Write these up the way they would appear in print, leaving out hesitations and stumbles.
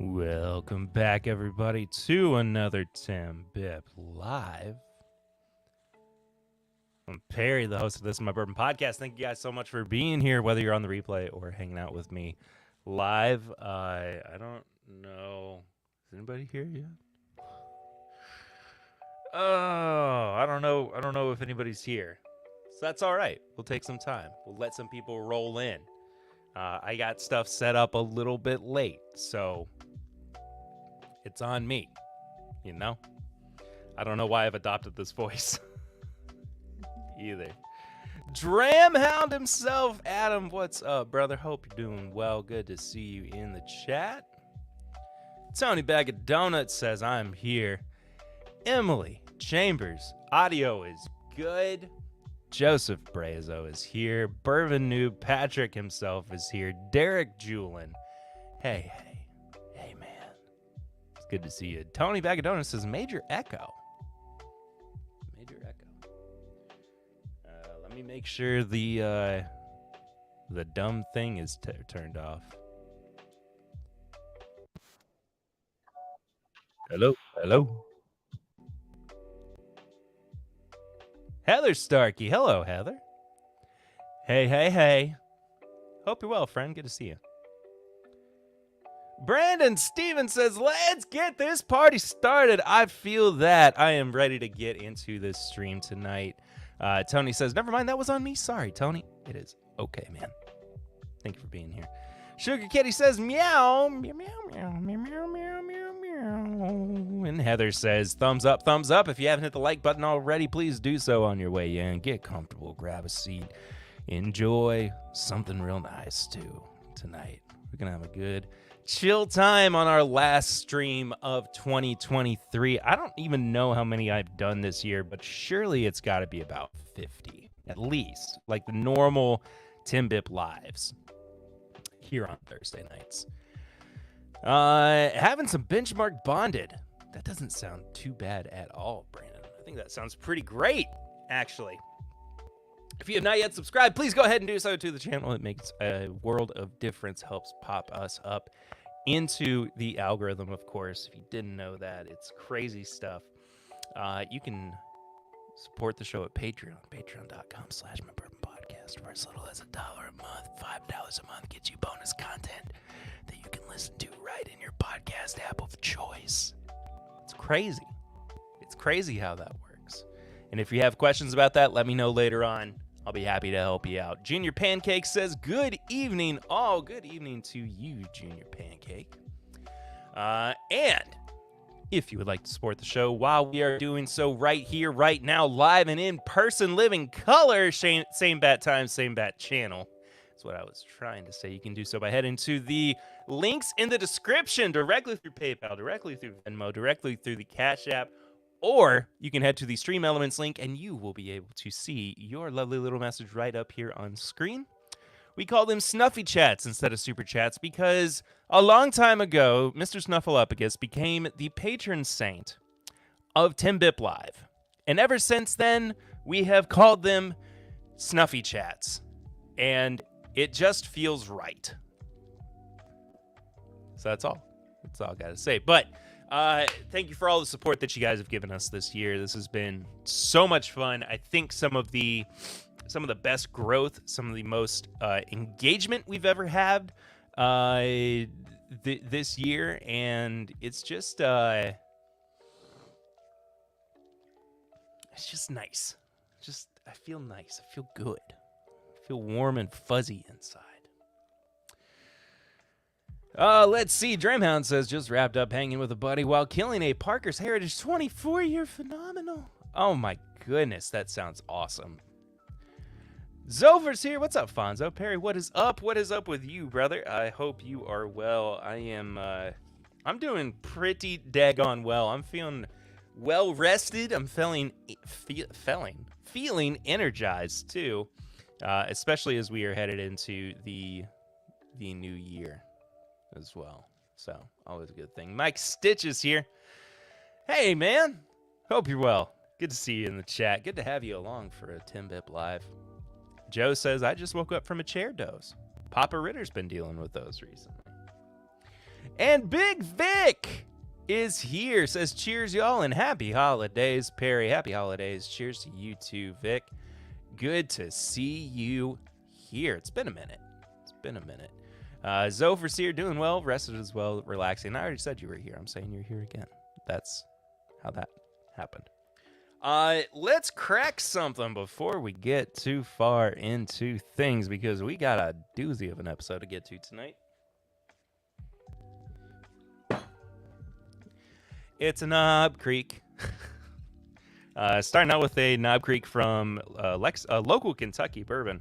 Welcome back, everybody, to another TIMBP Live. I'm Perry, the host of This Is My Bourbon podcast. Thank you guys so much for being here, whether you're on the replay or hanging out with me live. I don't know. Is anybody here yet? Oh, I don't know. I don't know if anybody's here. So that's all right. We'll take some time. We'll let some people roll in. I got stuff set up a little bit late, so it's on me, you know? I don't know why I've adopted this voice either. Dramhound himself, Adam, what's up, brother? Hope you're doing well. Good to see you in the chat. Tony Bag of Donuts says, I'm here. Emily Chambers, audio is good. Joseph Brazo is here. Bourbon Noob Patrick himself is here. Derek Julin. Hey, man. It's good to see you. Tony Bag of Donuts says, Major Echo. Let me make sure the dumb thing is turned off. Hello. Heather Starkey. Hello, Heather. Hey. Hope you're well, friend. Good to see you. Brandon Stevens says, let's get this party started. I feel that. I am ready to get into this stream tonight. Tony says, never mind, that was on me. Sorry, Tony. It is okay, man. Thank you for being here. Sugar Kitty says, meow, meow, meow, meow, meow, meow, meow, meow, meow. And Heather says, thumbs up, thumbs up. If you haven't hit the like button already, please do so on your way in. Get comfortable, grab a seat, enjoy something real nice, too, tonight. We're going to have a good chill time on our last stream of 2023. I don't even know how many I've done this year, but surely it's got to be about 50, at least, like the normal TIMBP lives here on Thursday nights. Having some benchmark bonded. That doesn't sound too bad at all, Brandon. I think that sounds pretty great, actually. If you have not yet subscribed, please go ahead and do so to the channel. It makes a world of difference, helps pop us up into the algorithm, of course. If you didn't know that, it's crazy stuff. You can support the show at Patreon, patreon.com/mybourbonpodcast, for as little as $1 a month. $5 a month gets you bonus content that you can listen to right in your podcast app of choice. It's crazy. It's crazy how that works. And if you have questions about that, let me know later on. I'll be happy to help you out. Junior Pancake says, good evening, all. Good evening to you, Junior Pancake. And if you would like to support the show while we are doing so right here, right now, live and in person, living color, same bat time, same bat channel. That's what I was trying to say. You can do so by heading to the links in the description, directly through PayPal, directly through Venmo, directly through the CashApp, or you can head to the Stream Elements link and you will be able to see your lovely little message right up here on screen. We call them Snuffy Chats instead of Super Chats because a long time ago, Mr. Snuffleupagus became the patron saint of TIMBP Live. And ever since then, we have called them Snuffy Chats. And it just feels right. So that's all. That's all I got to say. But thank you for all the support that you guys have given us this year. This has been so much fun. I think some of the best growth, some of the most engagement we've ever had this year, and it's just nice. I feel nice. I feel good. I feel warm and fuzzy inside. Let's see. Dreamhound says, just wrapped up hanging with a buddy while killing a Parker's Heritage 24-year phenomenal. Oh my goodness, that sounds awesome. Zover's here. What's up, Fonzo? Perry, what is up? What is up with you, brother? I hope you are well. I'm doing pretty daggone well. I'm feeling well rested. I'm feeling energized too, especially as we are headed into the new year as well. So always a good thing. Mike Stitch is here. Hey, man. Hope you're well. Good to see you in the chat. Good to have you along for a TIMBP Live. Joe says, I just woke up from a chair doze. Papa Ritter's been dealing with those recently. And Big Vic is here. Says, cheers, y'all, and happy holidays. Perry, happy holidays. Cheers to you too, Vic. Good to see you here. It's been a minute. Zopher's here, doing well, rested as well, relaxing. I already said you were here. I'm saying you're here again. That's how that happened. Let's crack something before we get too far into things, because we got a doozy of an episode to get to tonight. It's a Knob Creek. Starting out with a Knob Creek from local Kentucky bourbon.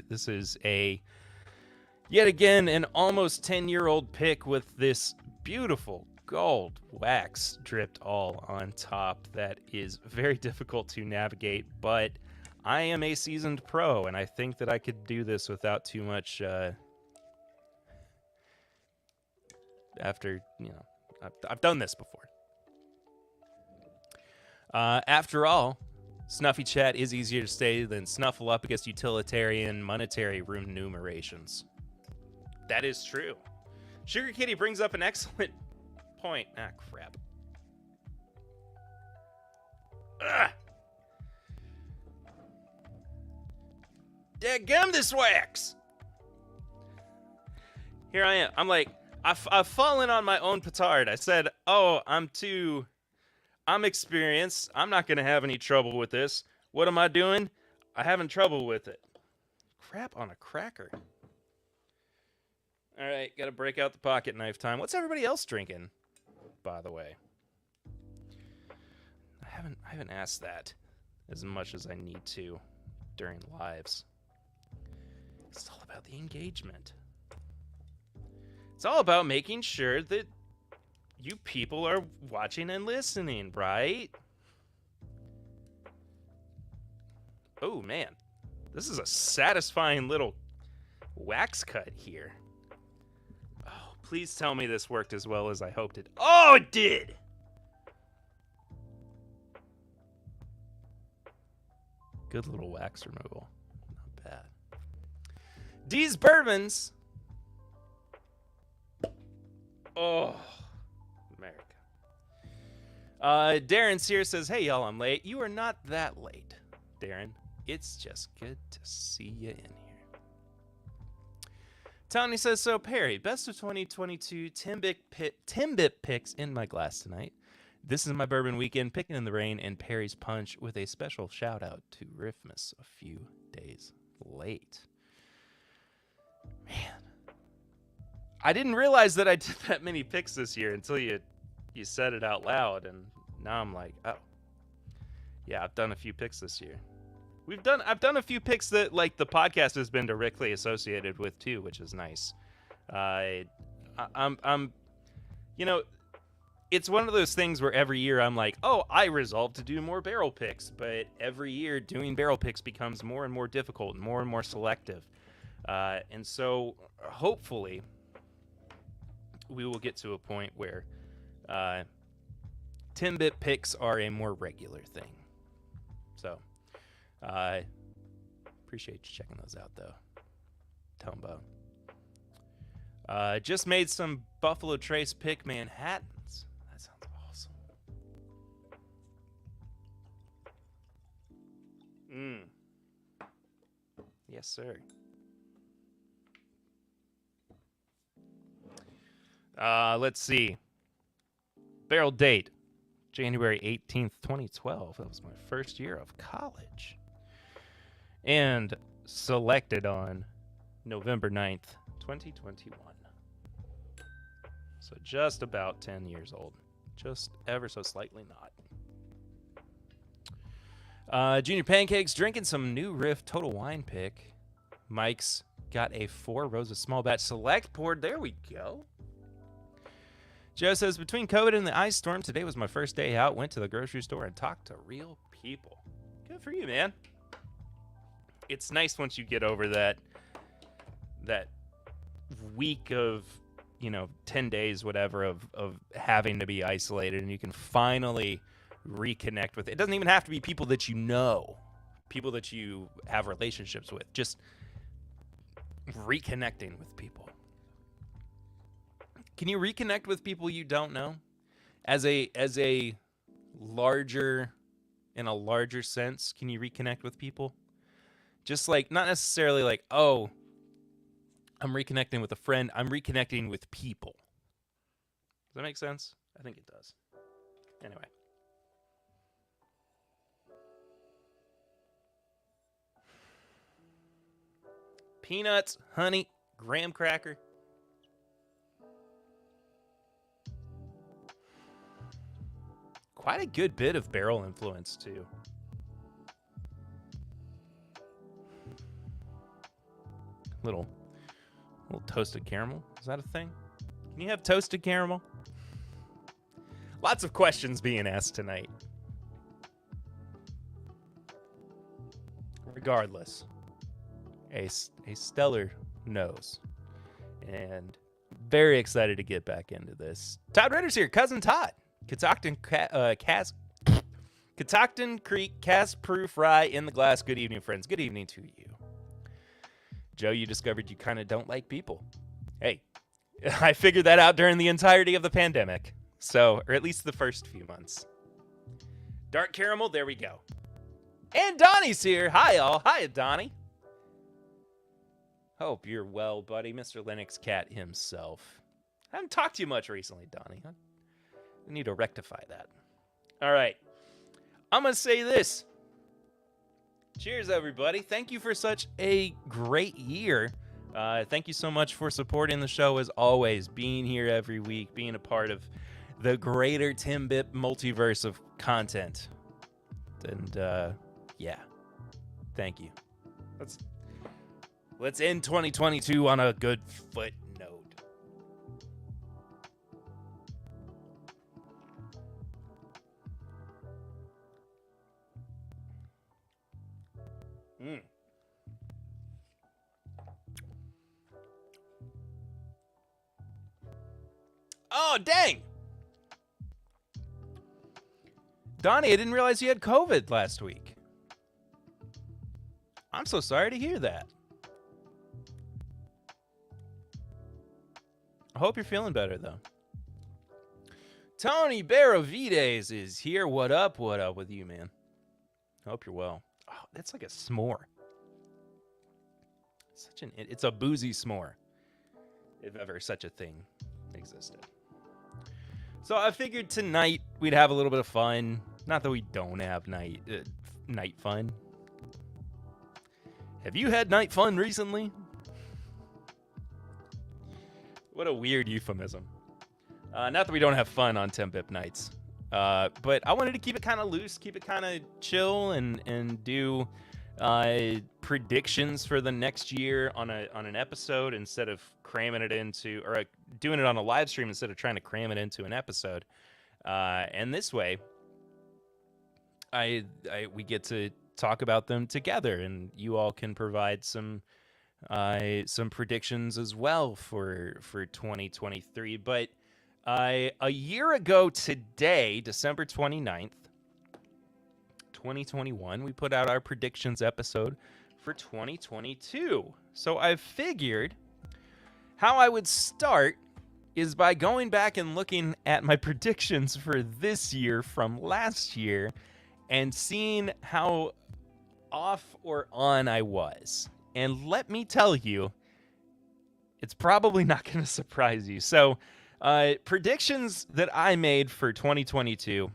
This is yet again an almost 10-year-old pick with this beautiful gold wax dripped all on top that is very difficult to navigate, but I am a seasoned pro, and I think that I could do this without too much after, I've done this before. After all, Snuffy Chat is easier to say than Snuffle Up against utilitarian monetary remunerations. That is true. Sugar Kitty brings up an excellent point. Ah, crap. Ugh. Dadgum this wax! Here I am. I'm like, I've fallen on my own petard. I said, oh, I'm experienced. I'm not going to have any trouble with this. What am I doing? I'm having trouble with it. Crap on a cracker. All right, got to break out the pocket knife time. What's everybody else drinking, by the way? I haven't asked that as much as I need to during lives. It's all about the engagement. It's all about making sure that you people are watching and listening, right? Oh, man. This is a satisfying little wax cut here. Oh, please tell me this worked as well as I hoped it. Oh, it did! Good little wax removal. Not bad. D's Bourbons. Oh, America. Darren Sear says, hey, y'all, I'm late. You are not that late, Darren. It's just good to see you in here. Tony says, so, Perry, best of 2022 TIMBP picks in my glass tonight. This is my bourbon weekend, picking in the rain and Perry's punch with a special shout out to Riffmas a few days late. Man. I didn't realize that I did that many picks this year until you said it out loud, and now I'm like, oh, yeah, I've done a few picks this year. I've done a few picks that like the podcast has been directly associated with too, which is nice. I'm it's one of those things where every year I'm like, oh, I resolved to do more barrel picks, but every year doing barrel picks becomes more and more difficult and more selective, and so hopefully we will get to a point where TIMBP picks are a more regular thing. So, appreciate you checking those out, though. Tombo. Just made some Buffalo Trace pick Manhattans. That sounds awesome. Yes, sir. Let's see. Barrel date, January 18th, 2012. That was my first year of college. And selected on November 9th, 2021. So just about 10 years old. Just ever so slightly not. Junior Pancakes drinking some New Riff Total Wine pick. Mike's got a 4 Roses Small Batch Select poured. There we go. Joe says, between COVID and the ice storm, today was my first day out. Went to the grocery store and talked to real people. Good for you, man. It's nice once you get over that week of, 10 days, whatever, of having to be isolated, and you can finally reconnect with it. It doesn't even have to be people that you know, people that you have relationships with. Just reconnecting with people. Can you reconnect with people you don't know? As a larger, in a larger sense, can you reconnect with people? Just like, not necessarily like, oh, I'm reconnecting with a friend. I'm reconnecting with people. Does that make sense? I think it does. Anyway. Peanuts, honey, graham cracker. Quite a good bit of barrel influence, too. Little toasted caramel. Is that a thing? Can you have toasted caramel? Lots of questions being asked tonight. Regardless, a stellar nose. And very excited to get back into this. Todd Ritter's here, Cousin Todd. Catoctin Creek Cast Proof Rye in the glass. Good evening, friends. Good evening to you. Joe, you discovered you kind of don't like people. Hey, I figured that out during the entirety of the pandemic. So, or at least the first few months. Dark caramel, there we go. And Donnie's here. Hi, all. Hi, Donnie. Hope you're well, buddy. Mr. Linux Cat himself. I haven't talked to you much recently, Donnie. I need to rectify that. All right. I'm going to say this. Cheers, everybody. Thank you for such a great year. Thank you so much for supporting the show as always, being here every week, being a part of the greater TIMBP multiverse of content. And, yeah. Thank you. Let's end 2022 on a good foot note. Oh, dang! Donnie, I didn't realize you had COVID last week. I'm so sorry to hear that. I hope you're feeling better, though. Tony Berovides is here. What up with you, man? I hope you're well. Oh, that's like a s'more. It's a boozy s'more, if ever such a thing existed. So I figured tonight we'd have a little bit of fun. Not that we don't have night fun. Have you had night fun recently? What a weird euphemism. Not that we don't have fun on TIMBP nights. But I wanted to keep it kind of loose, keep it kind of chill, and do predictions for the next year on an episode instead of cramming it into, or doing it on a live stream instead of trying to cram it into an episode. And this way, we get to talk about them together, and you all can provide some predictions as well for 2023. But a year ago today, December 29th, 2021, we put out our predictions episode for 2022. So I figured how I would start is by going back and looking at my predictions for this year from last year and seeing how off or on I was. And let me tell you, it's probably not going to surprise you. So, predictions that I made for 2022,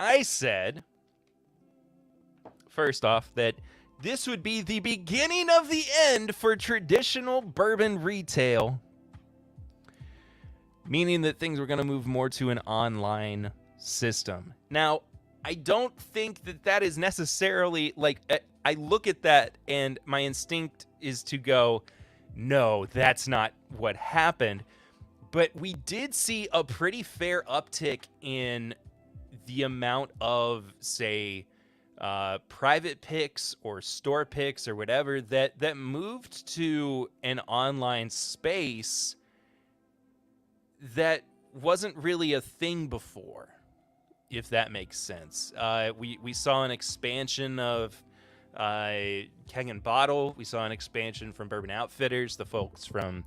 I said, first off, that this would be the beginning of the end for traditional bourbon retail, meaning that things were going to move more to an online system. Now, I don't think that is necessarily, like, I look at that and my instinct is to go, no, that's not what happened. But we did see a pretty fair uptick in the amount of, say, private picks or store picks or whatever that moved to an online space that wasn't really a thing before, if that makes sense. We saw an expansion of Keg and Bottle. We saw an expansion from Bourbon Outfitters, the folks from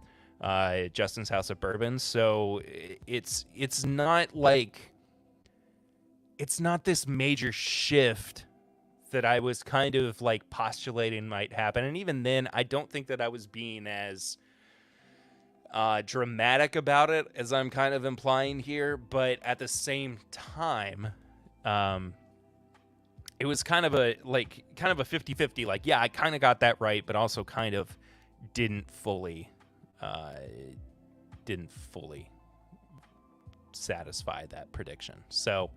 Justin's House of Bourbon. So it's not like, it's not this major shift that I was kind of like postulating might happen. And even then, I don't think that I was being as dramatic about it as I'm kind of implying here. But at the same time, it was kind of a 50-50. Like, yeah, I kind of got that right, but also kind of didn't fully satisfy that prediction. So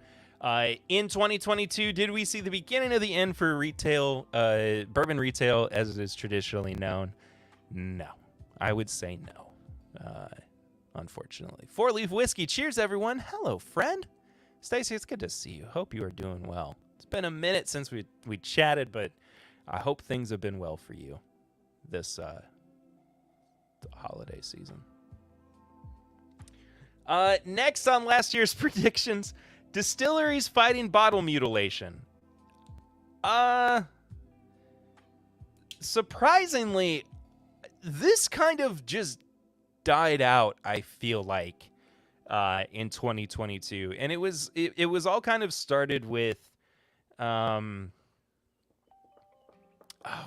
in 2022, did we see the beginning of the end for retail, bourbon retail as it is traditionally known? No, I would say no, unfortunately. Four Leaf Whiskey, cheers everyone. Hello, friend. Stacy, it's good to see you. Hope you are doing well. It's been a minute since we chatted, but I hope things have been well for you this holiday season. Next on last year's predictions, distilleries fighting bottle mutilation. Surprisingly, this kind of just died out, I feel like, in 2022. And it was all kind of started with, oh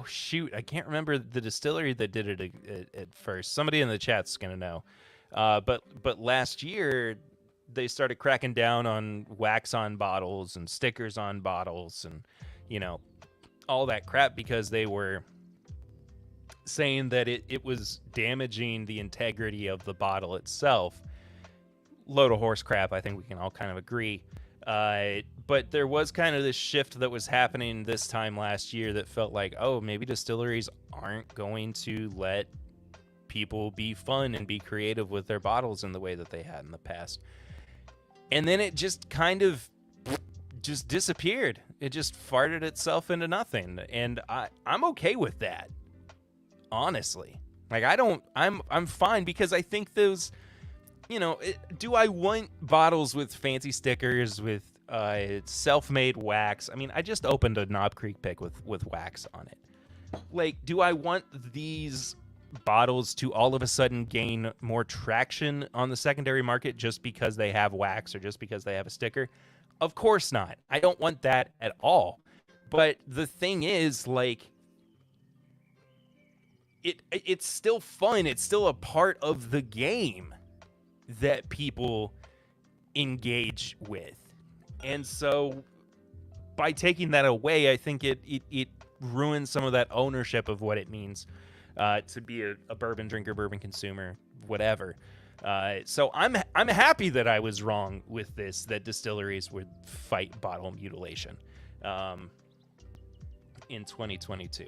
shoot, I can't remember the distillery that did it at first. Somebody in the chat's gonna know. But last year they started cracking down on wax on bottles and stickers on bottles and, you know, all that crap because they were saying that it was damaging the integrity of the bottle itself. Load of horse crap, I think we can all kind of agree. But there was kind of this shift that was happening this time last year that felt like, oh, maybe distilleries aren't going to let people be fun and be creative with their bottles in the way that they had in the past. And then it just kind of just disappeared. It just farted itself into nothing. And I'm okay with that. Honestly. Like, I'm fine because I think those, you know, do I want bottles with fancy stickers with self-made wax? I mean, I just opened a Knob Creek pick with wax on it. Like, do I want these bottles to all of a sudden gain more traction on the secondary market just because they have wax or just because they have a sticker? Of course not. I don't want that at all. But the thing is, like, it's still fun. It's still a part of the game that people engage with. And so by taking that away, I think it ruins some of that ownership of what it means to be a bourbon drinker, bourbon consumer, whatever. So I'm happy that I was wrong with this, that distilleries would fight bottle mutilation in 2022.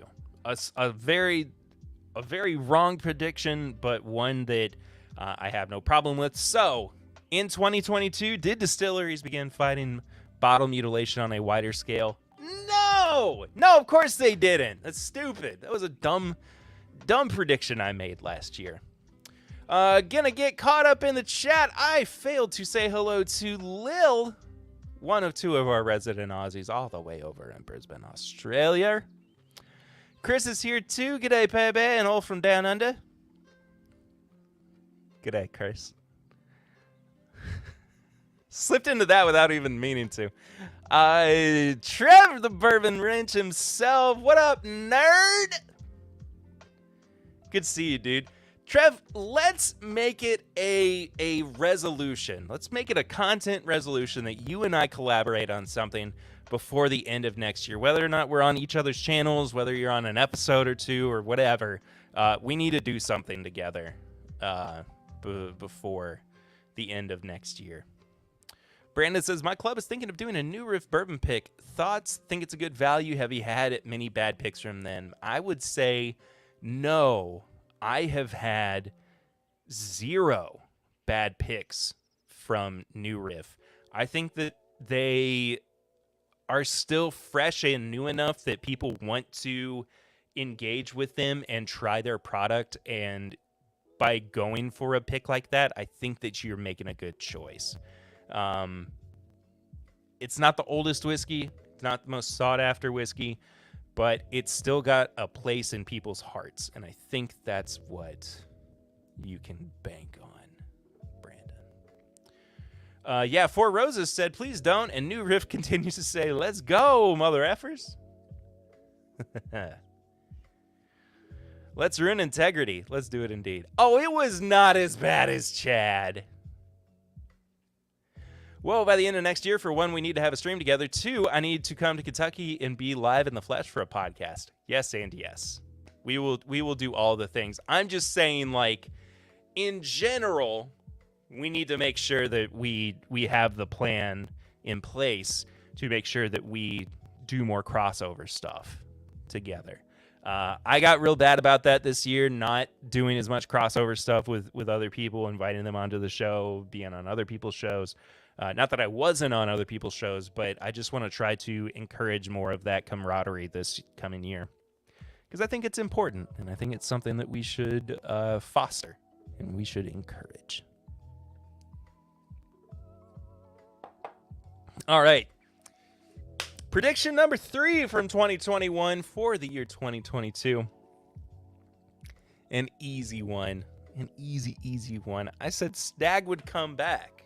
A very wrong prediction, but one that I have no problem with. So in 2022, did distilleries begin fighting bottle mutilation on a wider scale? No, of course they didn't. That's stupid. That was a dumb prediction I made last year. Gonna get caught up in the chat. I failed to say hello to Lil, one of two of our resident Aussies, all the way over in Brisbane, Australia. Chris is here too. G'day, Pepe, and all from down under. G'day, Chris. Slipped into that without even meaning to. Trev, the Bourbon Wrench himself. What up, nerd? Good to see you, dude. Trev, let's make it a resolution. Let's make it a content resolution that you and I collaborate on something before the end of next year. Whether or not we're on each other's channels, whether you're on an episode or two or whatever, we need to do something together before the end of next year. Brandon says, my club is thinking of doing a new Riff bourbon pick. Thoughts? Think it's a good value? Have you had many bad picks from them? I would say no. I have had 0 bad picks from New Riff. I think that they are still fresh and new enough that people want to engage with them and try their product. And by going for a pick like that, I think that you're making a good choice. It's not the oldest whiskey. It's not the most sought after whiskey, but it's still got a place in people's hearts. And I think that's what you can bank on, Brandon. Yeah, Four Roses said, please don't. And New Riff continues to say, let's go, mother effers. Let's ruin integrity. Let's do it indeed. Oh, it was not as bad as Chad. Well, by the end of next year, for one, we need to have a stream together. Two, I need to come to Kentucky and be live in the flesh for a podcast. Yes and yes. We will do all the things. I'm just saying, like, in general, we need to make sure that we have the plan in place to make sure that we do more crossover stuff together. I got real bad about that this year, not doing as much crossover stuff with other people, inviting them onto the show, being on other people's shows. Not that I wasn't on other people's shows, but I just want to try to encourage more of that camaraderie this coming year. Because I think it's important, and I think it's something that we should foster, and we should encourage. All right. Prediction number 3 from 2021 for the year 2022. An easy one. An easy one. I said Stag would come back.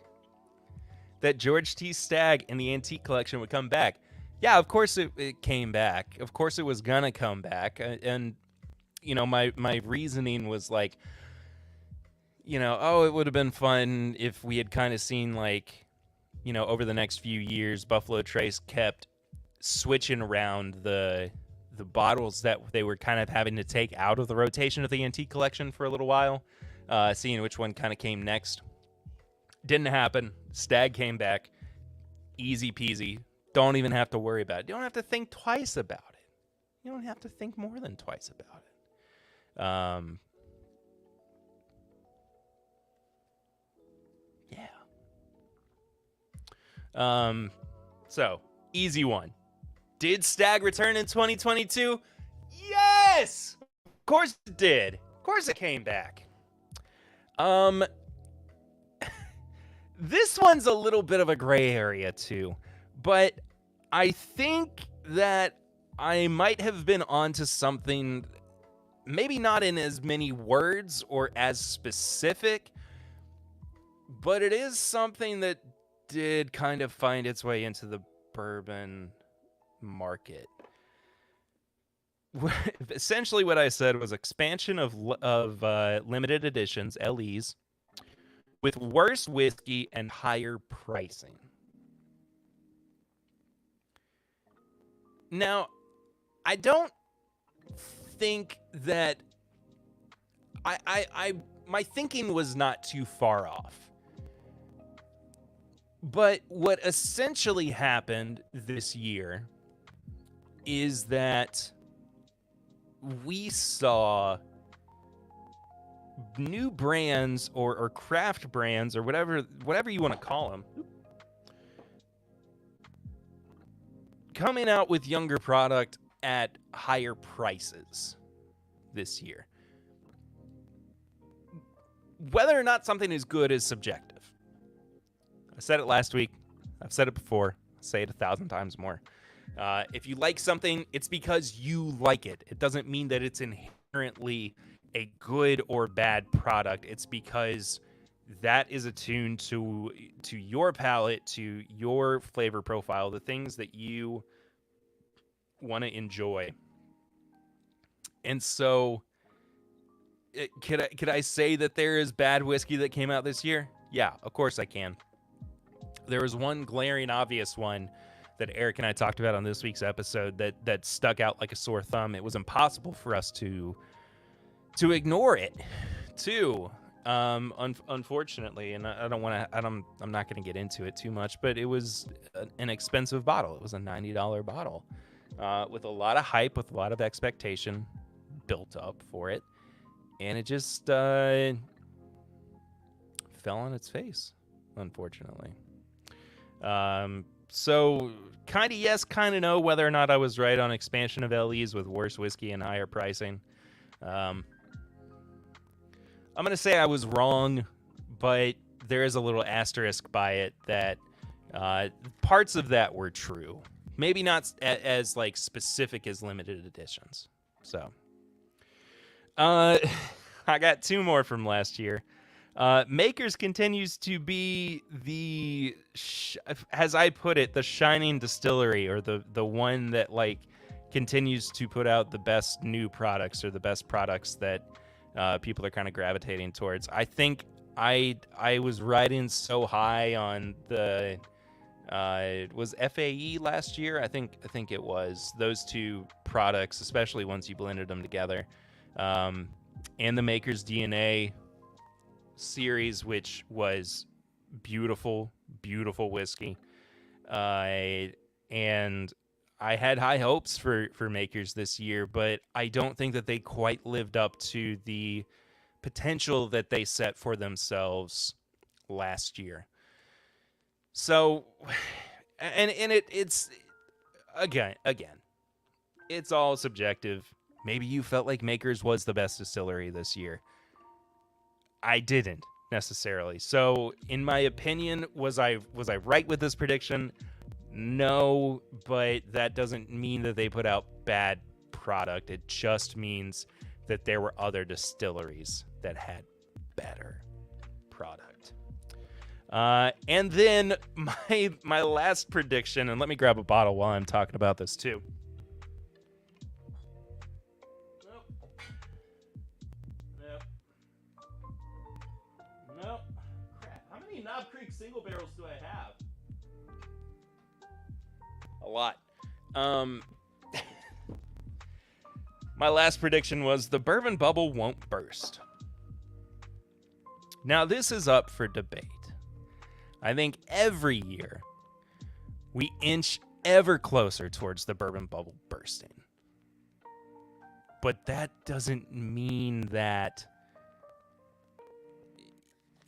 That George T. Stag and the antique collection would come back. Yeah, of course it came back. Of course it was gonna come back. And, you know, my reasoning was like, you know, oh, it would have been fun if we had kind of seen, like, you know, over the next few years, Buffalo Trace kept switching around the bottles that they were kind of having to take out of the rotation of the antique collection for a little while, seeing which one kind of came next. Didn't happen. Stag came back. Easy peasy. Don't even have to worry about it. You don't have to think twice about it. You don't have to think more than twice about it. Yeah. So, easy one. Did Stag return in 2022? Yes! Of course it did. Of course it came back. This one's a little bit of a gray area too, but I think that I might have been onto something, maybe not in as many words or as specific, but it is something that did kind of find its way into the bourbon market. Essentially what I said was expansion of limited editions, LEs, with worse whiskey and higher pricing. Now, I don't think that my thinking was not too far off. But what essentially happened this year is that we saw new brands or craft brands or whatever you want to call them coming out with younger product at higher prices this year. Whether or not something is good is subjective. I said it last week. I've said it before. I'll say it 1,000 times more. If you like something, it's because you like it. It doesn't mean that it's inherently a good or bad product. It's because that is attuned to your palate, to your flavor profile, the things that you want to enjoy. And so, could I say that there is bad whiskey that came out this year? Yeah, of course I can. There was one glaring obvious one that Eric and I talked about on this week's episode that stuck out like a sore thumb. It was impossible for us to ignore it, too. Unfortunately, and I'm not going to get into it too much, but it was an expensive bottle. It was a $90 bottle, with a lot of hype, with a lot of expectation built up for it, and it just fell on its face, unfortunately. So kind of yes, kind of no, whether or not I was right on expansion of LEs with worse whiskey and higher pricing. I'm going to say I was wrong, but there is a little asterisk by it that parts of that were true. Maybe not as like specific as limited editions. So, I got two more from last year. Makers continues to be the, as I put it, the shining distillery, or the one that like continues to put out the best new products, or the best products that people are kind of gravitating towards. I think I was riding so high on the it was FAE last year. I think it was those two products, especially once you blended them together, and the Maker's DNA series, which was beautiful whiskey, and I had high hopes for Makers this year, but I don't think that they quite lived up to the potential that they set for themselves last year. So, and it's again, it's all subjective. Maybe you felt like Makers was the best distillery this year. I didn't necessarily. So, in my opinion, was I right with this prediction? No, but that doesn't mean that they put out bad product. It just means that there were other distilleries that had better product. And then my last prediction, and let me grab a bottle while I'm talking about this too. Nope. Crap. How many Knob Creek single barrels do I have? A lot. My last prediction was the bourbon bubble won't burst. Now, this is up for debate. I think every year we inch ever closer towards the bourbon bubble bursting. But that doesn't mean that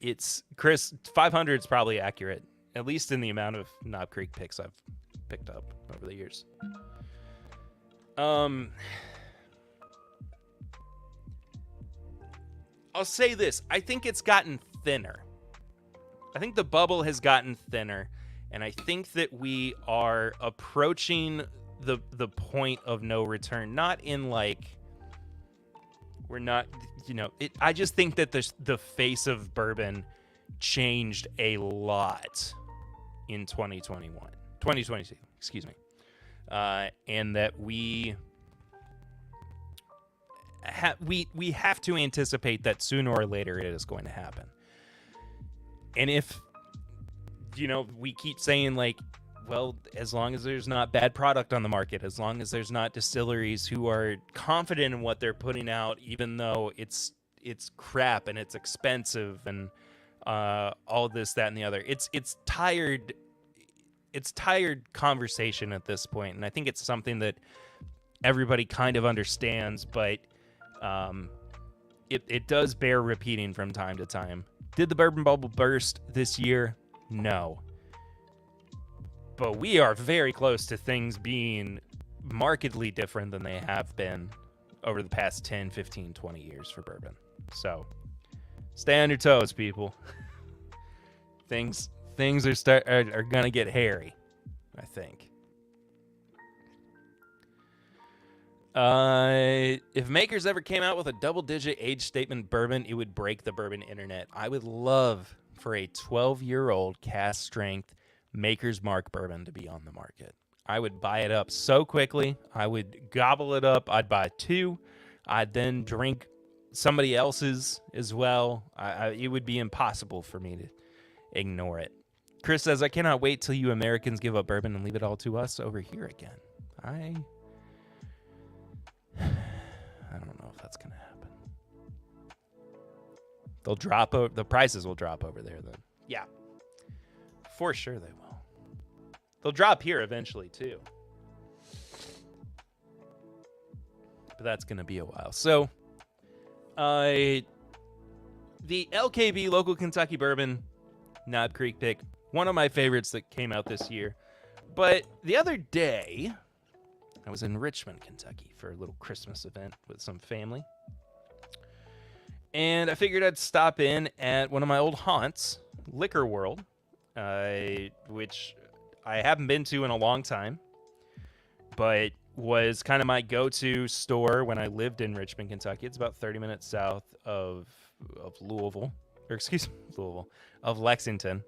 it's... Chris, 500 is probably accurate, at least in the amount of Knob Creek picks I've picked up over the years. I'll say this. I think it's gotten thinner. I think the bubble has gotten thinner, and I think that we are approaching the point of no return. Not in like... We're not, I just think that the face of bourbon changed a lot in 2022, excuse me. And that we have to anticipate that sooner or later it is going to happen. And if, we keep saying like, well, as long as there's not bad product on the market, as long as there's not distilleries who are confident in what they're putting out, even though it's crap and it's expensive and all this, that, and the other. It's tired conversation at this point, and I think it's something that everybody kind of understands, but it does bear repeating from time to time. Did the bourbon bubble burst this year? No. But we are very close to things being markedly different than they have been over the past 10, 15, 20 years for bourbon. So stay on your toes, people. Things are going to get hairy, I think. If Makers ever came out with a double-digit age statement bourbon, it would break the bourbon internet. I would love for a 12-year-old cask strength Maker's Mark bourbon to be on the market. I would buy it up so quickly. I would gobble it up. I'd buy two. I'd then drink somebody else's as well. It would be impossible for me to ignore it. Chris says, I cannot wait till you Americans give up bourbon and leave it all to us over here again. I don't know if that's going to happen. The prices will drop over there then. Yeah. For sure they will. They'll drop here eventually, too. But that's going to be a while. So, the LKB Local Kentucky Bourbon Knob Creek pick, one of my favorites that came out this year. But the other day, I was in Richmond, Kentucky for a little Christmas event with some family. And I figured I'd stop in at one of my old haunts, Liquor World, which I haven't been to in a long time. But was kind of my go-to store when I lived in Richmond, Kentucky. It's about 30 minutes south of Louisville, or excuse me, Louisville, of Lexington,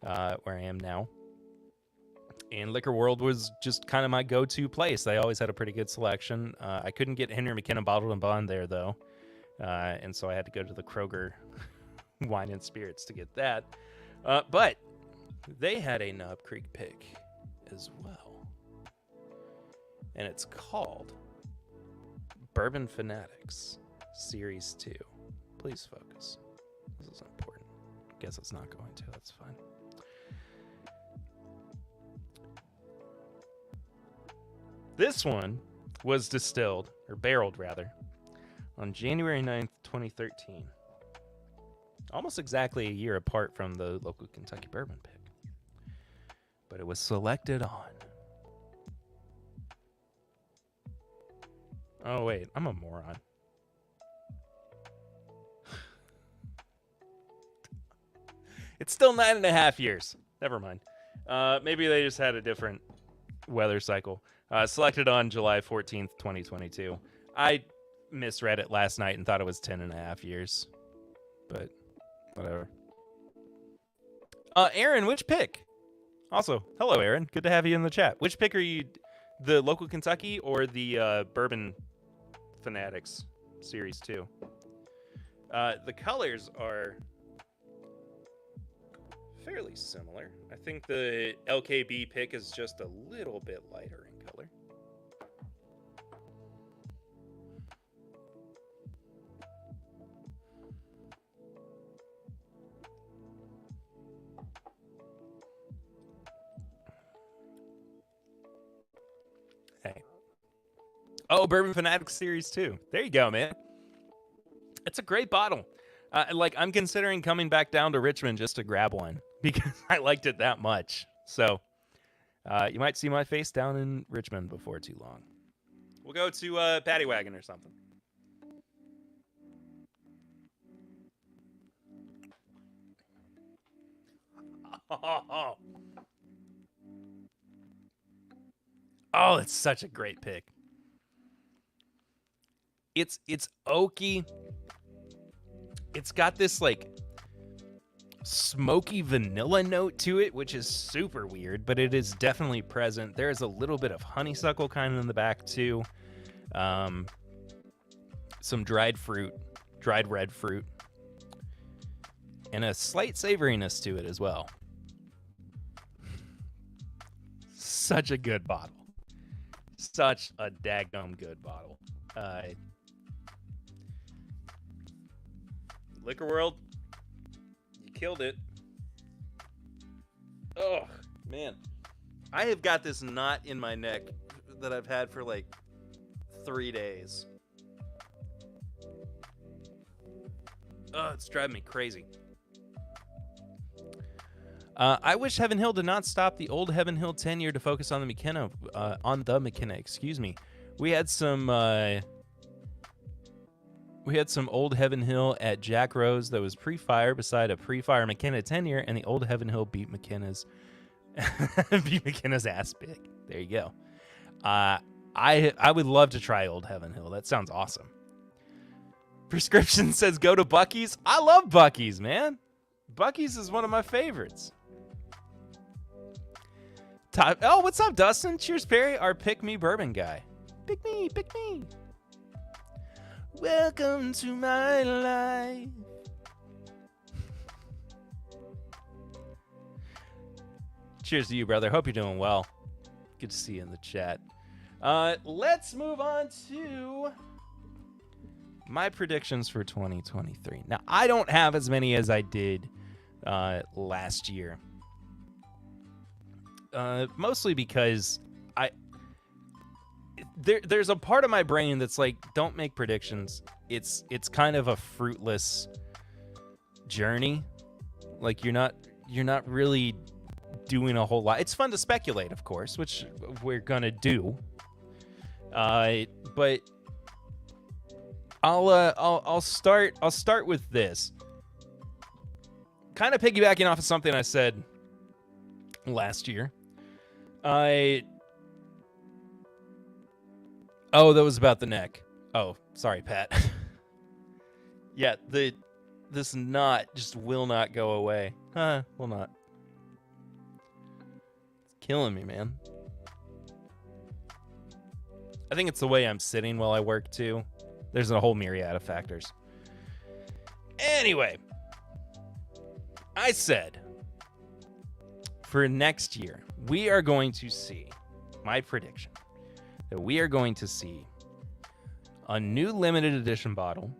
where I am now. And Liquor World was just kind of my go-to place. They always had a pretty good selection. I couldn't get Henry McKenna Bottled and Bond there, though. And so I had to go to the Kroger Wine and Spirits to get that. But they had a Knob Creek pick as well. And it's called Bourbon Fanatics Series 2. Please focus. This is important. Guess it's not going to. That's fine. This one was distilled, or barreled rather, on January 9th, 2013. Almost exactly a year apart from the local Kentucky bourbon pick. But it was selected on... Oh, wait, I'm a moron. It's still 9.5 years. Never mind. Maybe they just had a different weather cycle. Selected on July 14th, 2022. I misread it last night and thought it was 10.5 years. But whatever. Aaron, which pick? Also, hello, Aaron. Good to have you in the chat. Which pick are you? The local Kentucky or the Bourbon Fanatics Series 2? The colors are fairly similar. I think the LKB pick is just a little bit lighter in color. Hey. Oh, Bourbon Fanatics Series 2. There you go, man. It's a great bottle. I'm considering coming back down to Richmond just to grab one because I liked it that much. So you might see my face down in Richmond before too long. We'll go to Paddy Wagon or something. Oh, it's such a great pick. It's oaky. It's got this like smoky vanilla note to it, which is super weird, but it is definitely present. There's a little bit of honeysuckle kind of in the back too. Some dried red fruit, and a slight savoriness to it as well. Such a good bottle. Such a daggum good bottle. Liquor World, you killed it. Oh, man. I have got this knot in my neck that I've had for like 3 days. Oh, it's driving me crazy. I wish Heaven Hill did not stop the old Heaven Hill tenure to focus on the McKenna. Excuse me. We had some old Heaven Hill at Jack Rose that was pre-fire beside a pre-fire McKenna tenure, and the old Heaven Hill beat McKenna's ass big. There you go. I would love to try old Heaven Hill. That sounds awesome. Prescription says go to Buc-ee's. I love Buc-ee's, man. Buc-ee's is one of my favorites. Oh, what's up, Dustin? Cheers, Perry, our Pick Me Bourbon guy. Pick me, pick me. Welcome to my life. Cheers to you, brother. Hope you're doing well. Good to see you in the chat. Let's move on to my predictions for 2023. Now, I don't have as many as I did last year. Mostly because there's a part of my brain that's like, don't make predictions. It's kind of a fruitless journey. Like you're not really doing a whole lot. It's fun to speculate, of course, which we're gonna do. But I'll start with this. Kind of piggybacking off of something I said last year. Oh, that was about the neck. Oh, sorry, Pat. Yeah, this knot just will not go away. Will not. It's killing me, man. I think it's the way I'm sitting while I work, too. There's a whole myriad of factors. Anyway, I said for next year, we are going to see, my prediction, that we are going to see a new limited edition bottle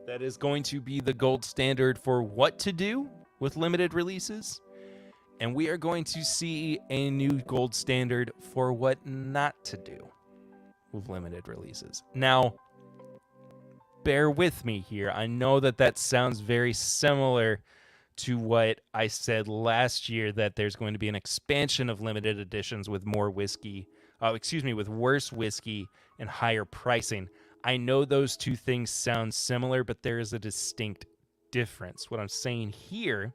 that is going to be the gold standard for what to do with limited releases. And we are going to see a new gold standard for what not to do with limited releases. Now, bear with me here. I know that sounds very similar to what I said last year, that there's going to be an expansion of limited editions with more whiskey, with worse whiskey and higher pricing. I know those two things sound similar, but there is a distinct difference. What I'm saying here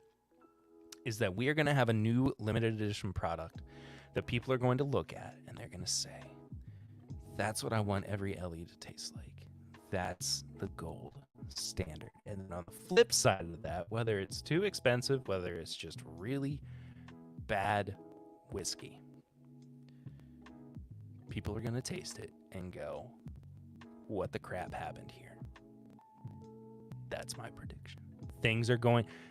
is that we are going to have a new limited edition product that people are going to look at and they're going to say, that's what I want every LE to taste like. That's the gold standard. And then on the flip side of that, whether it's too expensive, whether it's just really bad whiskey, people are going to taste it and go, what the crap happened here? That's my prediction.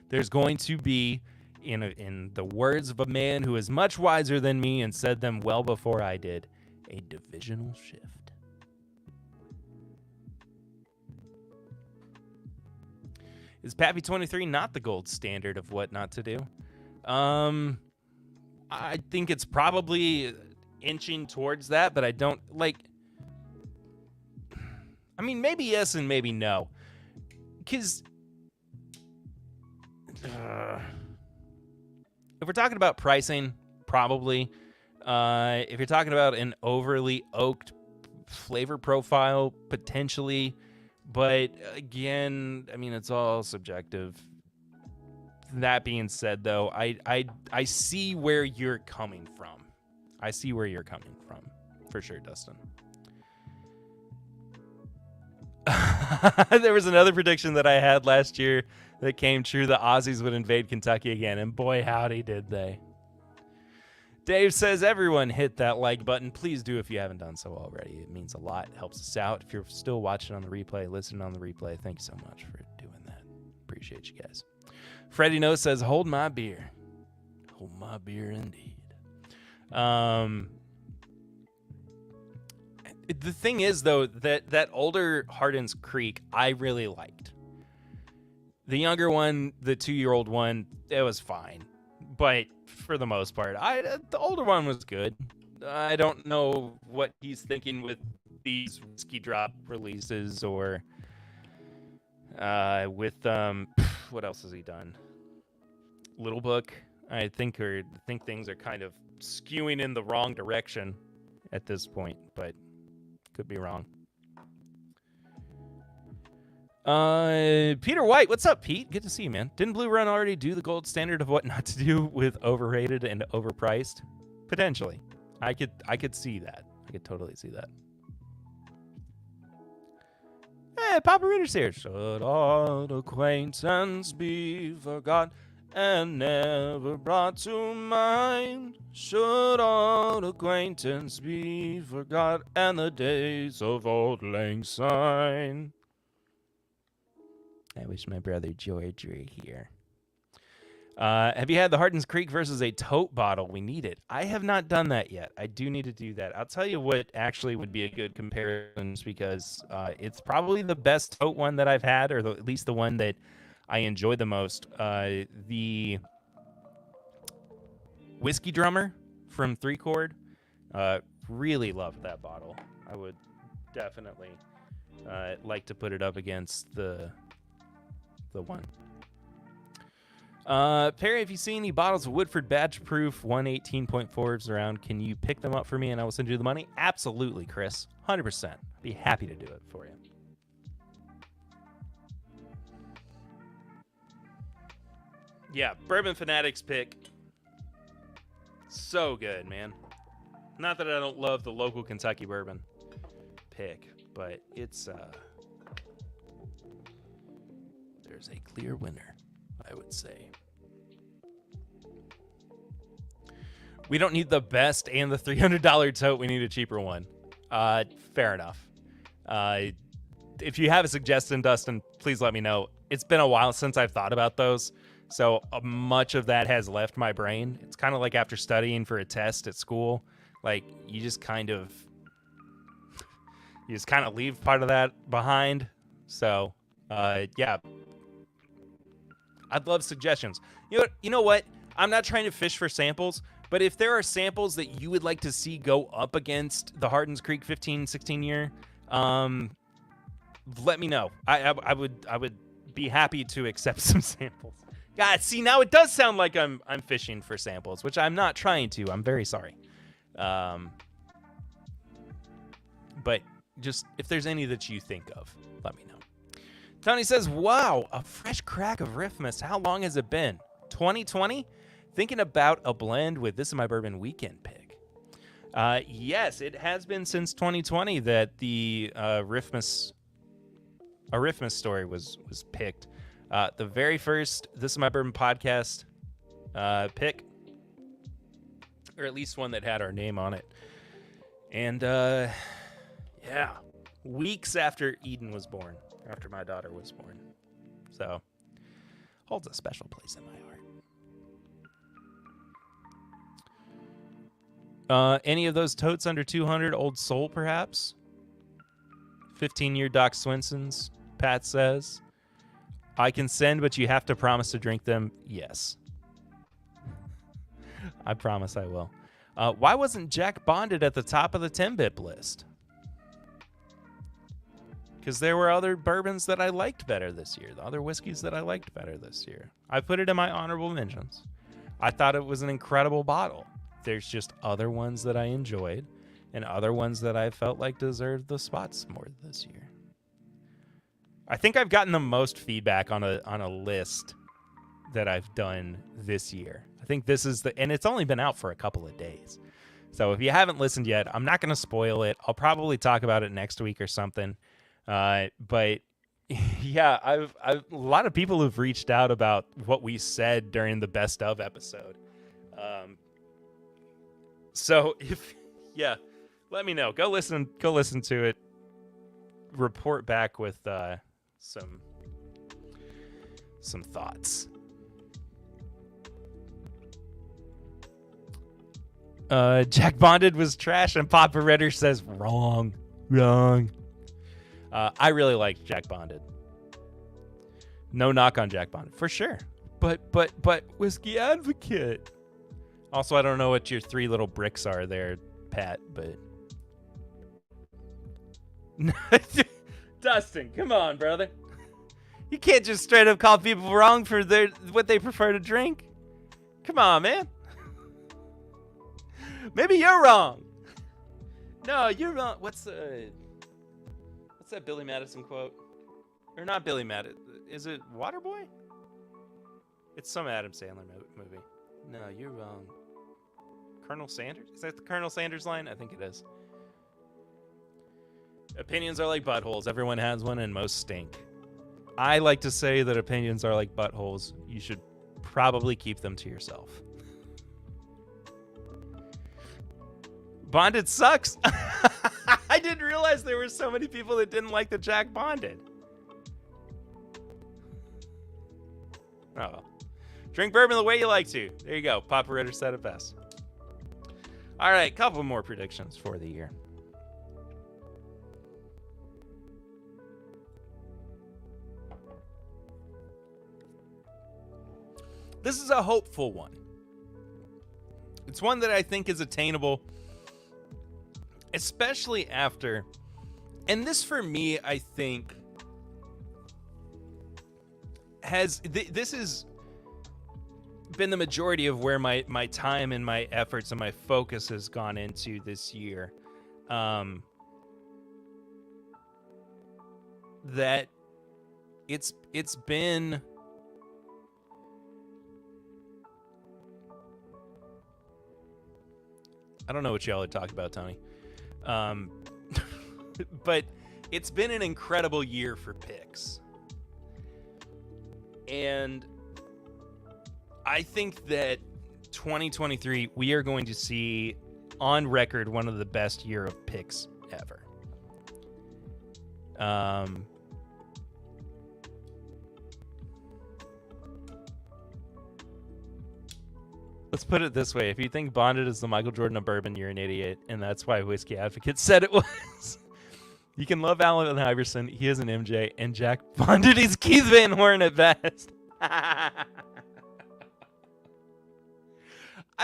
There's going to be, in the words of a man who is much wiser than me and said them well before I did, a divisional shift. Is Pappy 23 not the gold standard of what not to do? I think it's probably inching towards that, but I don't like. I mean, maybe yes and maybe no. Because if we're talking about pricing, probably. If you're talking about an overly oaked flavor profile, potentially. But again, I mean, it's all subjective. That being said, though, I see where you're coming from. I see where you're coming from. For sure, Dustin. There was another prediction that I had last year that came true. The Aussies would invade Kentucky again, and boy, howdy did they. Dave says, everyone hit that like button. Please do if you haven't done so already. It means a lot. It helps us out. If you're still watching on the replay, listening on the replay, thank you so much for doing that. Appreciate you guys. Freddie No says, hold my beer. Hold my beer indeed. The thing is, though, that older Hardin's Creek, I really liked. The younger one, the 2-year-old one, it was fine. But for the most part, the older one was good. I don't know what he's thinking with these whiskey drop releases or with what else has he done? Little Book, I think things are kind of skewing in the wrong direction at this point, but could be wrong. Peter White, what's up, Pete? Good to see you, man. Didn't Blue Run already do the gold standard of what not to do with overrated and overpriced? Potentially. I could see that. I could totally see that. Hey, Papa Ritter's here. Should old acquaintance be forgot and never brought to mind? Should old acquaintance be forgot and the days of old lang syne? I wish my brother George were here. Have you had the Hardin's Creek versus a tote bottle? We need it. I have not done that yet. I do need to do that. I'll tell you what actually would be a good comparison because it's probably the best tote one that I've had, or at least the one that I enjoy the most. The Whiskey Drummer from 3 Chord. Really loved that bottle. I would definitely like to put it up against the one. Perry, if you see any bottles of Woodford Batch Proof 118.4s around, can you pick them up for me and I will send you the money? Absolutely, Chris. 100%. Be happy to do it for you. Yeah, Bourbon Fanatics pick. So good, man. Not that I don't love the local Kentucky bourbon. pick, but it's there's a clear winner, I would say. We don't need the best and the $300 tote. We need a cheaper one. Fair enough. If you have a suggestion, Dustin, please let me know. It's been a while since I've thought about those, so much of that has left my brain. It's kind of like after studying for a test at school. Like, you just kind of leave part of that behind. So, yeah. I'd love suggestions. You know what? I'm not trying to fish for samples, but if there are samples that you would like to see go up against the Hardins Creek 15-16 year, let me know. I would be happy to accept some samples. God, see, now it does sound like I'm fishing for samples, which I'm not trying to. I'm very sorry. But just if there's any that you think of, let me know. Tony says, wow, a fresh crack of Riffmas. How long has it been? 2020? Thinking about a blend with This Is My Bourbon weekend pick. Yes, it has been since 2020 that the Riffmas story was picked. The very first This Is My Bourbon podcast pick, or at least one that had our name on it. And yeah, weeks after Eden was born, after my daughter was born. So, holds a special place in my heart. Any of those totes under 200, Old Soul perhaps? 15-year Doc Swinson's, Pat says. I can send, but you have to promise to drink them. Yes. I promise I will. Why wasn't Jack Bonded at the top of the TIMBP list? Because there were other bourbons that I liked better this year. The other whiskeys that I liked better this year. I put it in my honorable mentions. I thought it was an incredible bottle. There's just other ones that I enjoyed and other ones that I felt like deserved the spots more this year. I think I've gotten the most feedback on a list that I've done this year. I think this is and it's only been out for a couple of days. So if you haven't listened yet, I'm not going to spoil it. I'll probably talk about it next week or something. But yeah, I've a lot of people have reached out about what we said during the best of episode. So let me know. Go listen to it. Report back with some thoughts. Jack Bonded was trash, and Papa Redder says wrong. I really liked Jack Bonded. No knock on Jack Bonded for sure, but Whiskey Advocate. Also, I don't know what your three little bricks are there, Pat, but Dustin, come on, brother. You can't just straight up call people wrong for what they prefer to drink. Come on, man. Maybe you're wrong. No, you're wrong. What's that Billy Madison quote? Or not Billy Madison. Is it Waterboy? It's some Adam Sandler movie. No, you're wrong. Colonel Sanders? Is that the Colonel Sanders line? I think it is. Opinions are like buttholes. Everyone has one and most stink. I like to say that opinions are like buttholes. You should probably keep them to yourself. Bonded sucks. I didn't realize there were so many people that didn't like the Jack Bonded. Oh well. Drink bourbon the way you like to. There you go. Papa Ritter said it best. All right, couple more predictions for the year. This is a hopeful one. It's one that I think is attainable, especially after, and this for me, I think, this has been the majority of where my time and my efforts and my focus has gone into this year. That it's been I don't know what y'all are talking about, Tony. But it's been an incredible year for picks. And I think that 2023, we are going to see on record one of the best year of picks ever. Let's put it this way. If you think Bonded is the Michael Jordan of bourbon, you're an idiot. And that's why Whiskey Advocate said it was. You can love Allen Iverson. He is an MJ. And Jack Bonded is Keith Van Horn at best. I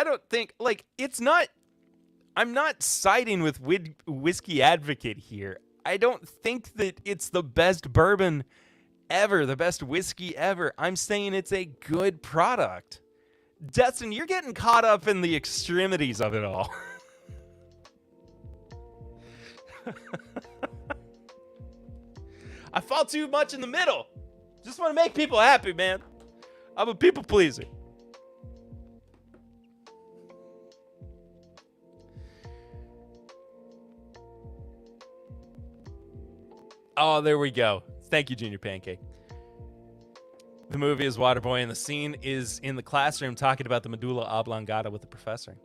don't think, like, it's not, I'm not siding with Whiskey Advocate here. I don't think that it's the best bourbon ever, the best whiskey ever. I'm saying it's a good product. Dustin, you're getting caught up in the extremities of it all. I fall too much in the middle. Just want to make people happy, man. I'm a people pleaser. Oh, there we go. Thank you, Junior Pancake. The movie is Waterboy, and the scene is in the classroom talking about the medulla oblongata with the professor.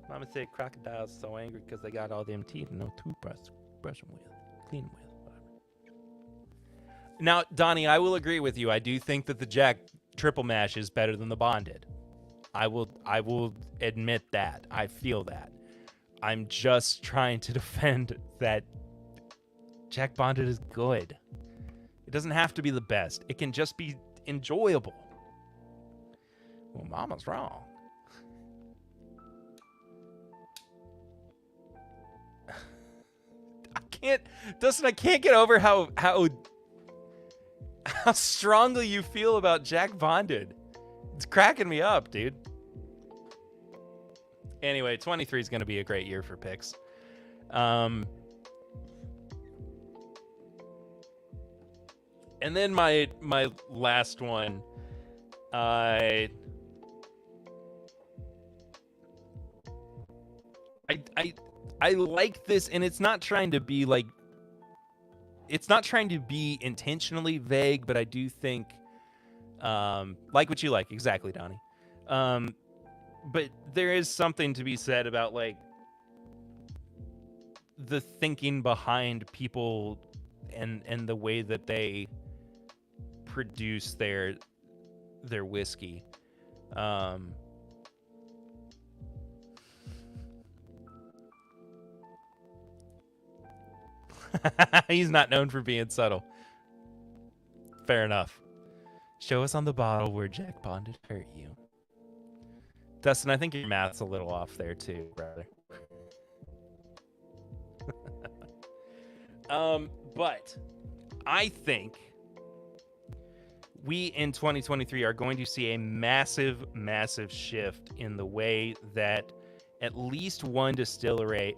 Mama said crocodiles so angry because they got all them teeth and no toothbrush to brush them with, clean them with, whatever. Now, Donnie, I will agree with you. I do think that the Jack Triple Mash is better than the Bonded. I will admit that. I feel that. I'm just trying to defend that Jack Bonded is good. It doesn't have to be the best. It can just be enjoyable. Well, Mama's wrong. I can't get over how strongly you feel about Jack Bonded. It's cracking me up, dude. Anyway, 23 is going to be a great year for picks. And then my last one, I like this, and it's not trying to be like, it's not trying to be intentionally vague, but I do think, like what you like, exactly, Donnie. But there is something to be said about like the thinking behind people and the way that they produce their whiskey. He's not known for being subtle. Fair enough. Show us on the bottle where Jack Bonded hurt you. Dustin, I think your math's a little off there too, brother. But I think we in 2023 are going to see a massive, massive shift in the way that at least one distillery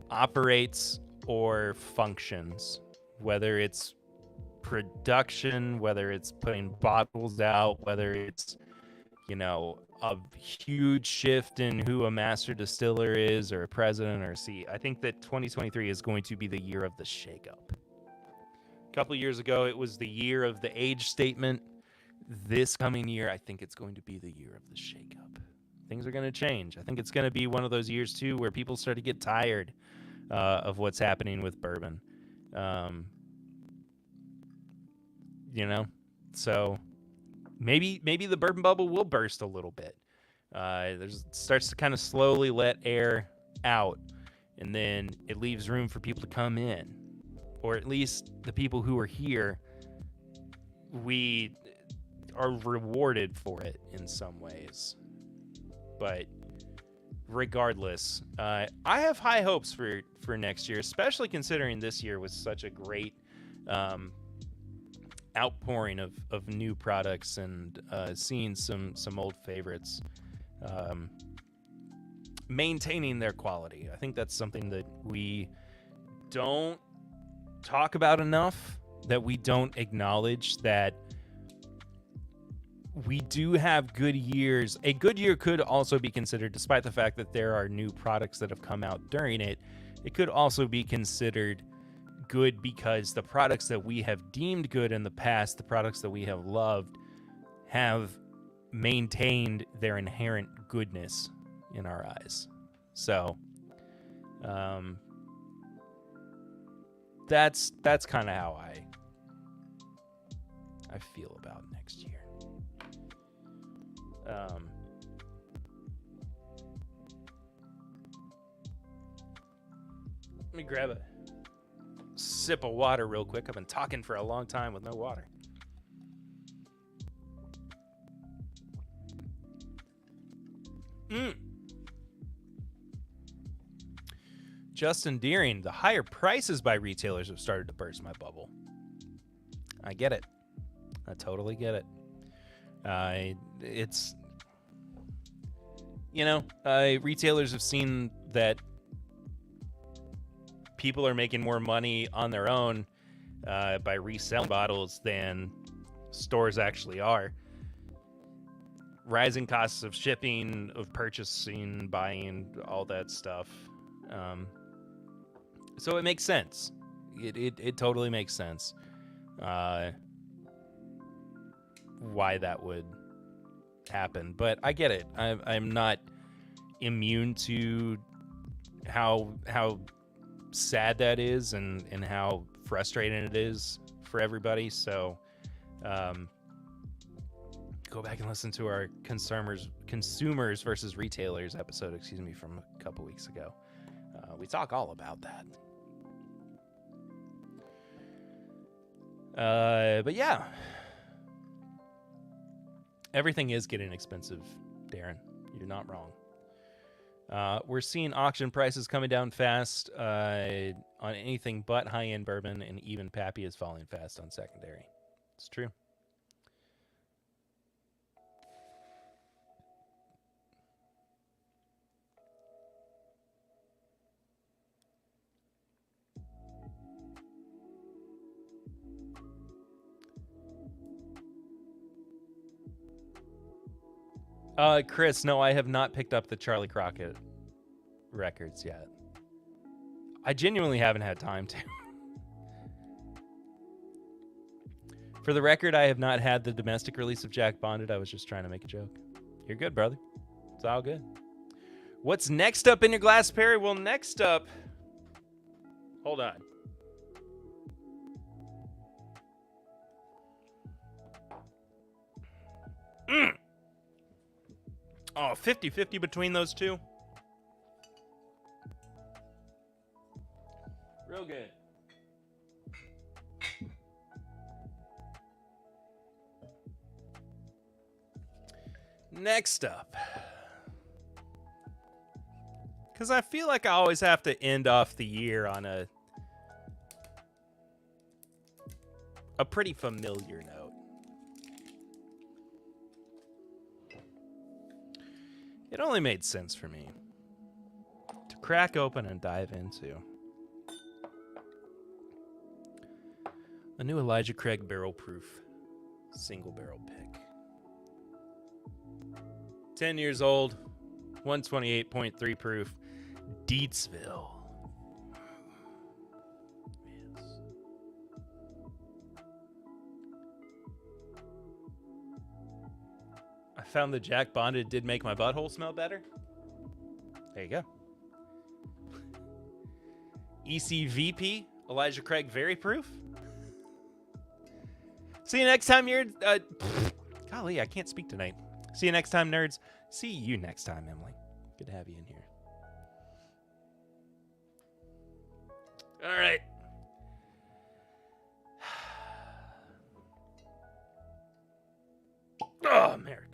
operates or functions, whether it's production, whether it's putting bottles out, whether it's, you know, a huge shift in who a master distiller is or a president or a CEO. I think that 2023 is going to be the year of the shakeup. A couple of years ago, it was the year of the age statement. This coming year, I think it's going to be the year of the shakeup. Things are going to change. I think it's going to be one of those years, too, where people start to get tired of what's happening with bourbon. You know? So maybe the bourbon bubble will burst a little bit. It starts to kind of slowly let air out, and then it leaves room for people to come in. Or at least the people who are here, we are rewarded for it in some ways. But regardless, I have high hopes for next year, especially considering this year was such a great outpouring of new products and seeing some old favorites maintaining their quality. I think that's something that we don't talk about enough, that we don't acknowledge, that we do have good years. A good year could also be considered, despite the fact that there are new products that have come out during it, it could also be considered good because the products that we have deemed good in the past, the products that we have loved, have maintained their inherent goodness in our eyes. So, that's kind of how I feel about next year. Let me grab a sip of water real quick. I've been talking for a long time with no water. Justin Deering, the higher prices by retailers have started to burst my bubble. I get it. I totally get it. It's, retailers have seen that people are making more money on their own by reselling bottles than stores actually are. Rising costs of shipping, of purchasing, buying, all that stuff. So it makes sense. It totally makes sense why that would happen. But I get it. I'm not immune to how sad that is and how frustrating it is for everybody. So go back and listen to our consumers versus retailers episode, from a couple weeks ago. We talk all about that. But yeah, everything is getting expensive, Darren. You're not wrong. We're seeing auction prices coming down fast on anything but high-end bourbon, and even Pappy is falling fast on secondary. It's true. Chris, no, I have not picked up the Charlie Crockett records yet. I genuinely haven't had time to. For the record, I have not had the domestic release of Jack Bonded. I was just trying to make a joke. You're good, brother. It's all good. What's next up in your glass, Perry? Well, next up... Hold on. Oh, 50-50 between those two. Real good. Next up. Because I feel like I always have to end off the year on a pretty familiar note. It only made sense for me to crack open and dive into a new Elijah Craig barrel proof single barrel pick. 10 years old, 128.3 proof, Deatsville. Yes. I found the Jack Bonded did make my butthole smell better. There you go. ECVP, Elijah Craig Very Proof. See you next time, you're... golly, I can't speak tonight. See you next time, nerds. See you next time, Emily. Good to have you in here. All right. Oh, America.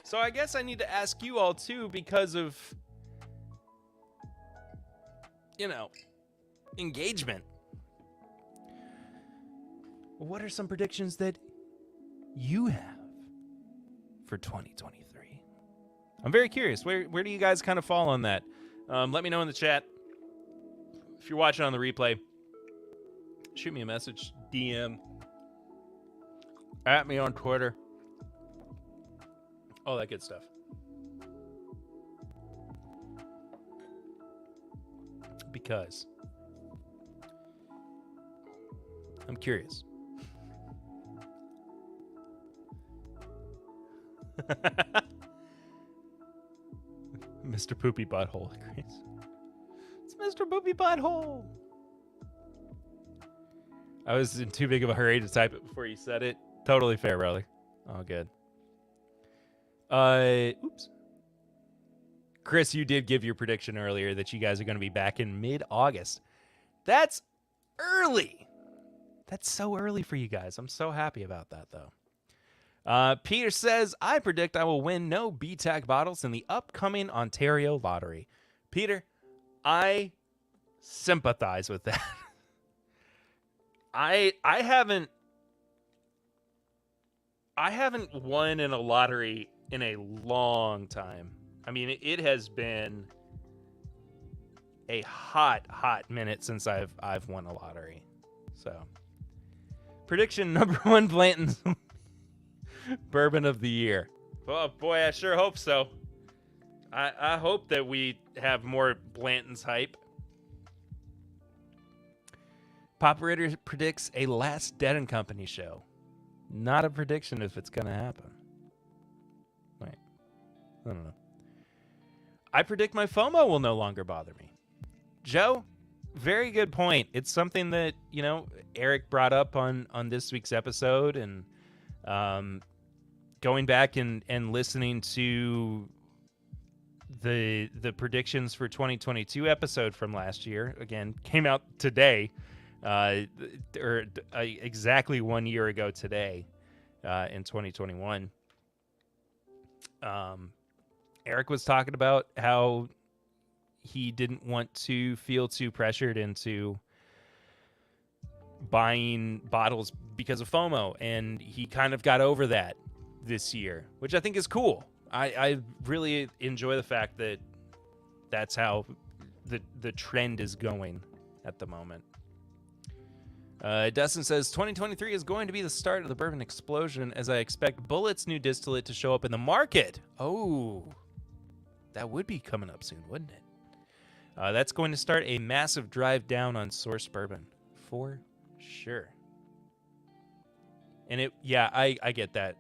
So I guess I need to ask you all, too, because of, engagement. What are some predictions that you have for 2023? I'm very curious. Where do you guys kind of fall on that? Let me know in the chat. If you're watching on the replay, shoot me a message, DM, at me on Twitter, all that good stuff. Because I'm curious. Mr. Poopy Butthole agrees. It's Mr. Poopy Butthole. I was in too big of a hurry to type it before you said it. Totally fair, Riley. All good. Oops. Chris, you did give your prediction earlier that you guys are going to be back in mid-August. That's early. That's so early for you guys. I'm so happy about that, though. Peter says, I predict I will win no BTAC bottles in the upcoming Ontario lottery. Peter, I sympathize with that. I haven't won in a lottery in a long time. I mean, it has been a hot minute since I've won a lottery. So, prediction number 1, Blanton's Bourbon of the Year. Oh boy, I sure hope so. I hope that we have more Blanton's hype. Pop Ritter predicts a Last Dead & Company show. Not a prediction if it's going to happen. Wait. I don't know. I predict my FOMO will no longer bother me. Joe, very good point. It's something that, Eric brought up on this week's episode, and going back and listening to the predictions for 2022 episode from last year, again, came out today, exactly 1 year ago today, in 2021. Eric was talking about how he didn't want to feel too pressured into buying bottles because of FOMO, and he kind of got over that this year, which I think is cool. I really enjoy the fact that that's how the trend is going at the moment. Dustin says 2023 is going to be the start of the bourbon explosion, as I expect Bulleit's new distillate to show up in the market. Oh, that would be coming up soon, wouldn't it? That's going to start a massive drive down on source bourbon, for sure. And I get that.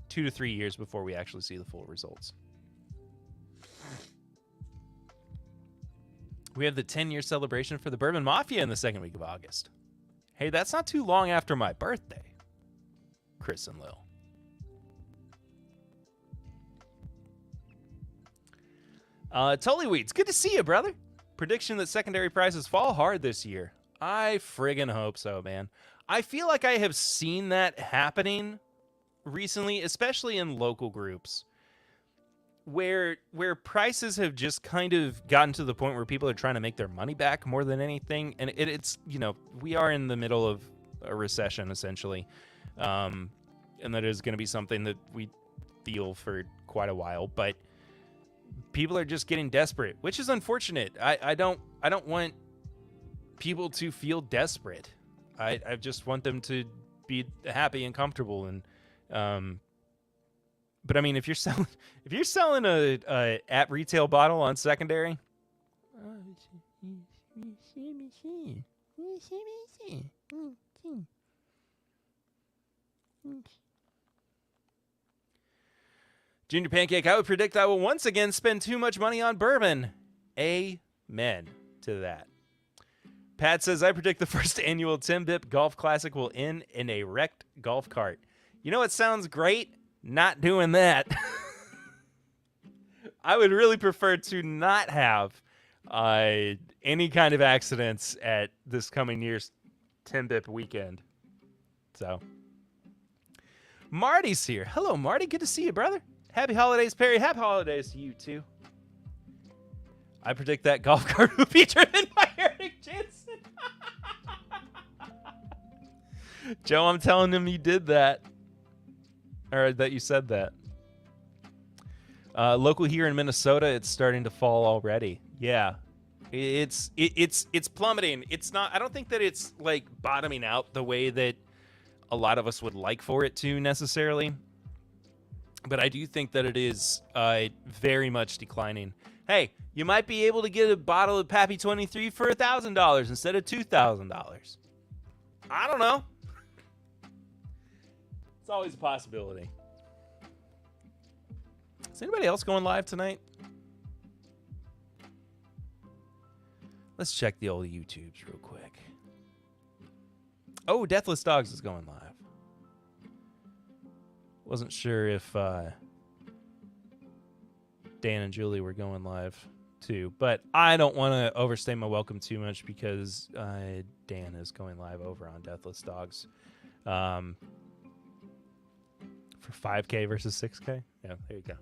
2 to 3 years before we actually see the full results. We have the 10-year celebration for the Bourbon Mafia in the second week of August. Hey, that's not too long after my birthday, Chris and Lil. Tullyweeds, good to see you, brother. Prediction that secondary prices fall hard this year. I friggin' hope so, man. I feel like I have seen that happening recently, especially in local groups, where prices have just kind of gotten to the point where people are trying to make their money back more than anything. And it's we are in the middle of a recession, essentially. And that is going to be something that we feel for quite a while. But people are just getting desperate, which is unfortunate. I don't want people to feel desperate. I just want them to be happy and comfortable. And but I mean, if you're selling a at retail bottle on secondary, Junior Pancake, I would predict I will once again spend too much money on bourbon. Amen to that. Pat says, I predict the first annual TIMBP Golf Classic will end in a wrecked golf cart. You know what sounds great? Not doing that. I would really prefer to not have any kind of accidents at this coming year's TIMBP weekend. So, Marty's here. Hello, Marty. Good to see you, brother. Happy holidays, Perry. Happy holidays to you, too. I predict that golf cart will be driven by Eric Jansen. Joe, I'm telling him you did that. Or that you said that. Local here in Minnesota, it's starting to fall already. Yeah. It's plummeting. It's not. I don't think that it's like bottoming out the way that a lot of us would like for it to necessarily. But I do think that it is very much declining. Hey, you might be able to get a bottle of Pappy 23 for $1,000 instead of $2,000. I don't know. It's always a possibility. Is anybody else going live tonight? Let's check the old YouTubes real quick. Oh, Deathless Dogs is going live. Wasn't sure if Dan and Julie were going live too, but I don't want to overstay my welcome too much because Dan is going live over on Deathless Dogs for 5K versus 6K. Yeah, there you go.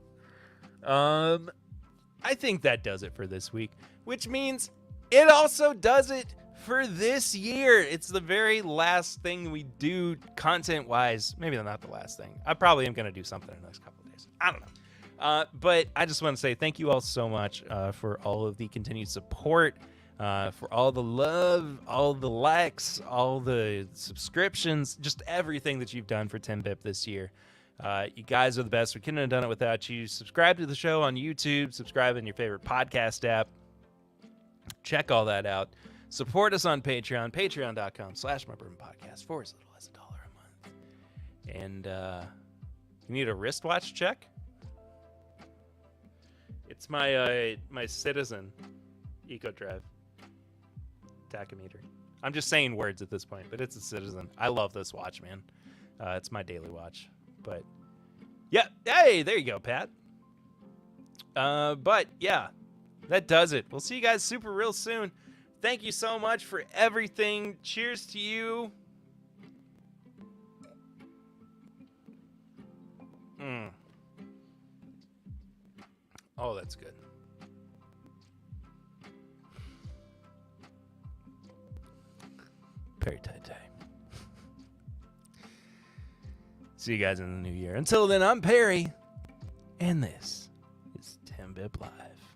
I think that does it for this week, which means it also does it for this year. It's the very last thing we do content-wise. Maybe not the last thing. I probably am going to do something in the next couple of days. I don't know. But I just want to say thank you all so much for all of the continued support, for all the love, all the likes, all the subscriptions, just everything that you've done for TIMBP this year. You guys are the best. We couldn't have done it without you. Subscribe to the show on YouTube. Subscribe in your favorite podcast app. Check all that out. Support us on Patreon, patreon.com/mybourbonpodcast for as little as $1 a month. And you need a wristwatch check? It's my my Citizen EcoDrive tachometer. I'm just saying words at this point, but it's a Citizen. I love this watch, man. It's my daily watch. But yeah, hey, there you go, Pat. But yeah, that does it. We'll see you guys super real soon. Thank you so much for everything. Cheers to you. Oh, that's good. Very tight. See you guys in the new year. Until then, I'm Perry, and this is TIMBP Live.